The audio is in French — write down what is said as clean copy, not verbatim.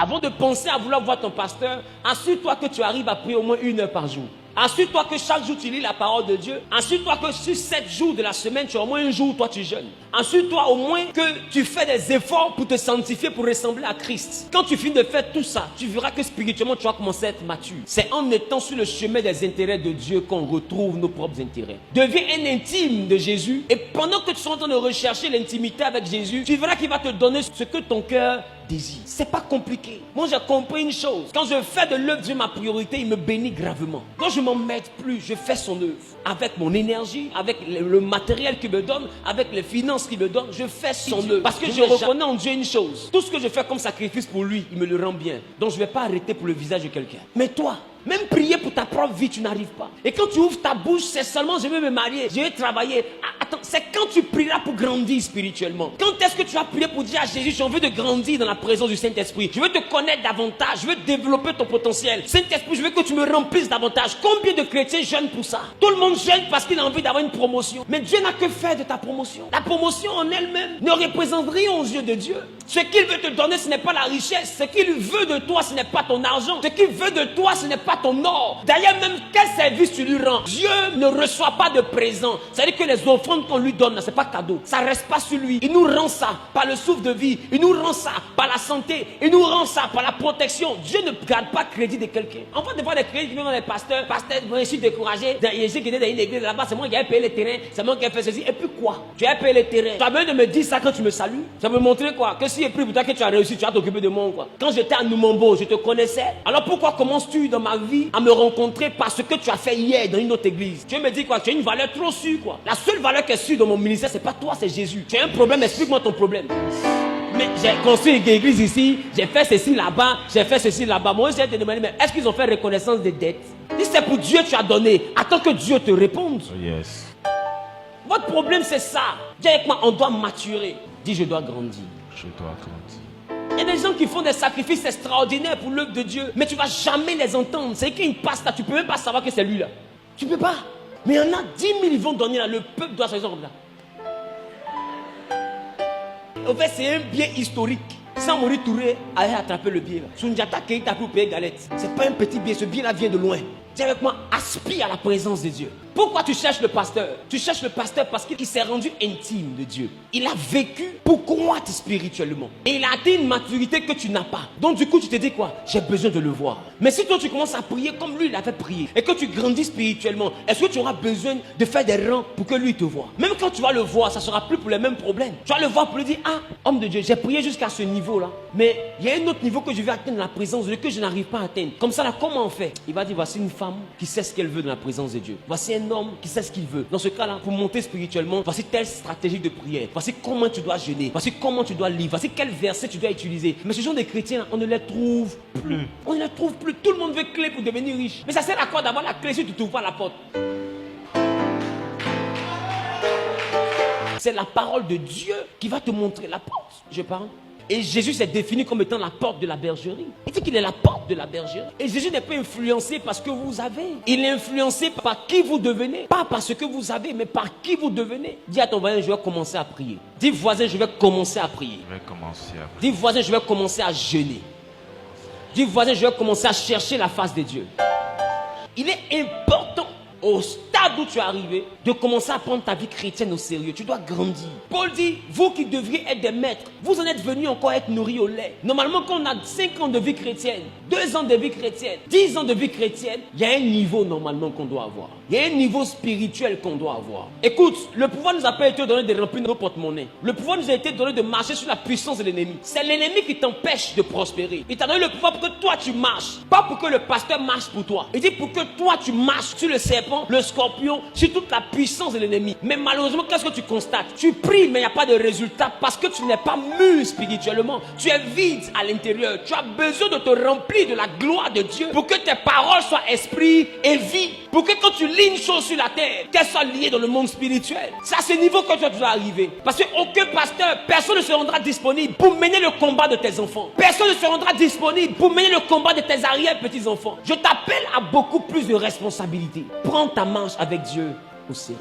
Avant de penser à vouloir voir ton pasteur, assure-toi que tu arrives à prier au moins 1 heure par jour. Assure-toi que chaque jour tu lis la parole de Dieu. Assure-toi que sur 7 jours de la semaine, tu as au moins un jour où toi tu jeûnes. Assure-toi au moins que tu fais des efforts pour te sanctifier, pour ressembler à Christ. Quand tu finis de faire tout ça, tu verras que spirituellement tu vas commencer à être mature. C'est en étant sur le chemin des intérêts de Dieu qu'on retrouve nos propres intérêts. Deviens un intime de Jésus et pendant que tu seras en train de rechercher l'intimité avec Jésus, tu verras qu'il va te donner ce que ton cœur désire. C'est pas compliqué. Moi j'ai compris une chose. Quand je fais de l'œuvre de Dieu ma priorité, il me bénit gravement. Quand je m'en m'aide plus, je fais son œuvre. Avec mon énergie, avec le matériel qu'il me donne, avec les finances qu'il me donne, je fais son œuvre. Parce que je reconnais en Dieu une chose. Tout ce que je fais comme sacrifice pour lui, il me le rend bien. Donc je ne vais pas arrêter pour le visage de quelqu'un. Mais toi, même prier pour ta propre vie, tu n'arrives pas. Et quand tu ouvres ta bouche, c'est seulement je vais me marier, je vais travailler. Attends, c'est quand tu prieras pour grandir spirituellement. Quand est-ce que tu vas prier pour dire à Jésus, j'ai envie de grandir dans la présence du Saint-Esprit. Je veux te connaître davantage, je veux développer ton potentiel. Saint-Esprit, je veux que tu me remplisses davantage. Combien de chrétiens jeûnent pour ça? Tout le monde jeûne parce qu'il a envie d'avoir une promotion. Mais Dieu n'a que faire de ta promotion. La promotion en elle-même ne représente rien aux yeux de Dieu. Ce qu'il veut te donner, ce n'est pas la richesse. Ce qu'il veut de toi, ce n'est pas ton argent. Ce qu'il veut de toi, ce n'est pas ton or. D'ailleurs, même quel service tu lui rends. Dieu ne reçoit pas de présent. C'est-à-dire que les offrandes qu'on lui donne, ce n'est pas cadeau. Ça ne reste pas sur lui. Il nous rend ça par le souffle de vie. Il nous rend ça par la santé. Il nous rend ça par la protection. Dieu ne garde pas crédit de quelqu'un. En fait, des fois, des crédits qui viennent dans les pasteurs. Pasteur, moi, je suis découragé. J'ai quitté dans une église là-bas. C'est moi qui ai payé les terrains. C'est moi qui ai fait ceci. Et puis quoi? Tu as payé les terrains. Tu as besoin de me dire ça quand tu me salues. Ça me montrer quoi? Que si j'ai pris pour toi que tu as réussi, tu vas t'occuper de moi quoi. Quand j'étais à Numombo, je te connaissais. Alors pourquoi commences-tu dans ma vie à me rencontrer parce que tu as fait hier dans une autre église? Tu me dis quoi? Tu as une valeur trop sûre quoi. La seule valeur qui est sûre dans mon ministère, c'est pas toi, c'est Jésus. Tu as un problème, explique-moi ton problème. Mais j'ai construit une église ici, j'ai fait ceci là-bas, j'ai fait ceci là-bas. Moi, j'ai te demandé, mais est-ce qu'ils ont fait reconnaissance des dettes? Si c'est pour Dieu tu as donné, attends que Dieu te réponde. Oh yes. Votre problème c'est ça. Dis avec moi, on doit maturer. Dis je dois grandir. Je dois grandir. Il y a des gens qui font des sacrifices extraordinaires pour l'œuvre de Dieu, mais tu ne vas jamais les entendre. C'est qu'il passe là, tu ne peux même pas savoir que c'est lui là. Tu ne peux pas. Mais il y en a 10 000 ils vont donner là, le peuple doit se faire comme là. En fait, c'est un bien historique. Sans mourir Touré, aller attraper le biais. Sundiata Keita pour payer galette. C'est pas un petit biais, ce biais là vient de loin. Dis avec moi, aspire à la présence de Dieu. Pourquoi tu cherches le pasteur? Tu cherches le pasteur parce qu'il s'est rendu intime de Dieu. Il a vécu pour croître spirituellement. Et il a atteint une maturité que tu n'as pas. Donc du coup, tu te dis quoi? J'ai besoin de le voir. Mais si toi, tu commences à prier comme lui, il avait prié, et que tu grandis spirituellement, est-ce que tu auras besoin de faire des rangs pour que lui te voie? Même quand tu vas le voir, ça ne sera plus pour les mêmes problèmes. Tu vas le voir pour lui dire, ah, homme de Dieu, j'ai prié jusqu'à ce niveau-là. Mais il y a un autre niveau que je vais atteindre dans la présence de Dieu que je n'arrive pas à atteindre. Comme ça, là, comment on fait? Il va dire, voici une femme qui sait ce qu'elle veut dans la présence de Dieu. Voici un homme qui sait ce qu'il veut. Dans ce cas-là, pour monter spirituellement, voici telle stratégie de prière. Voici comment tu dois jeûner. Voici comment tu dois lire. Voici quel verset tu dois utiliser. Mais ce genre de chrétiens, on ne les trouve plus. On ne les trouve plus. Tout le monde veut clé pour devenir riche. Mais ça sert à quoi d'avoir la clé si tu ne trouves pas la porte? C'est la parole de Dieu qui va te montrer la porte. Je parle. Et Jésus s'est défini comme étant la porte de la bergerie. Il dit qu'il est la porte de la bergerie. Et Jésus n'est pas influencé par ce que vous avez. Il est influencé par qui vous devenez. Pas par ce que vous avez, mais par qui vous devenez. Dis à ton voisin, je vais commencer à prier. Dis voisin, je vais commencer à prier. Je vais commencer à prier. Dis voisin, je vais commencer à jeûner. Dis voisin, je vais commencer à chercher la face de Dieu. Il est important au stade où tu es arrivé, de commencer à prendre ta vie chrétienne au sérieux. Tu dois grandir. Paul dit, vous qui devriez être des maîtres, vous en êtes venus encore être nourris au lait. Normalement, quand on a 5 ans de vie chrétienne, 2 ans de vie chrétienne, 10 ans de vie chrétienne, il y a un niveau normalement qu'on doit avoir. Il y a un niveau spirituel qu'on doit avoir. Écoute, le pouvoir nous a pas été donné de remplir nos porte-monnaies. Le pouvoir nous a été donné de marcher sur la puissance de l'ennemi. C'est l'ennemi qui t'empêche de prospérer. Il t'a donné le pouvoir pour que toi tu marches. Pas pour que le pasteur marche pour toi. Il dit pour que toi tu marches sur le serpent, le scorpion, sur toute la puissance de l'ennemi. Mais malheureusement, qu'est-ce que tu constates? Tu pries, mais il n'y a pas de résultat parce que tu n'es pas mûr spirituellement. Tu es vide à l'intérieur. Tu as besoin de te remplir de la gloire de Dieu pour que tes paroles soient esprit et vie. Pour que quand tu lis une chose sur la terre, qu'elle soit liée dans le monde spirituel. C'est à ce niveau que tu dois arriver. Parce qu'aucun pasteur, personne ne se rendra disponible pour mener le combat de tes enfants. Personne ne se rendra disponible pour mener le combat de tes arrière-petits-enfants. Je t'appelle à beaucoup plus de responsabilités. Prends ta marche avec Dieu au sérieux.